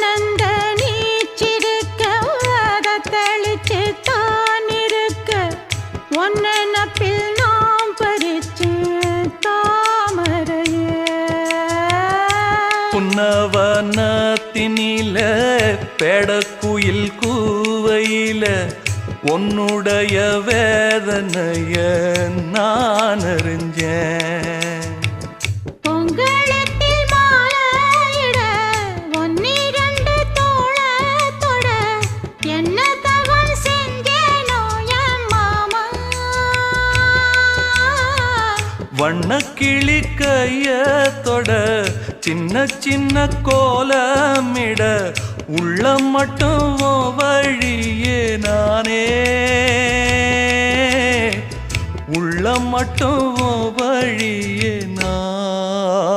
ஆனந்த நீச்சிருக்க அதை தெளிச்சு தான் இருக்க ஒன்ன நப்பில் நாம் பறிச்சு தாமரையே புன்னவனத்தினில பெடக்குயில் கூவையில உன்னுடைய வேதனைய நான் அறிஞ்சேன் பொங்கலத்தில் மாலையிட ஒன்னிரண்டு தோளத்தொட என்ன தவம் செஞ்சேனோ என் மாமா வண்ணக்கிளி கையத்தொட சின்ன சின்ன கோலமிட உள்ளம் மட்டும் வழியே நானே உள்ளம் மட்டும் வழியே நான்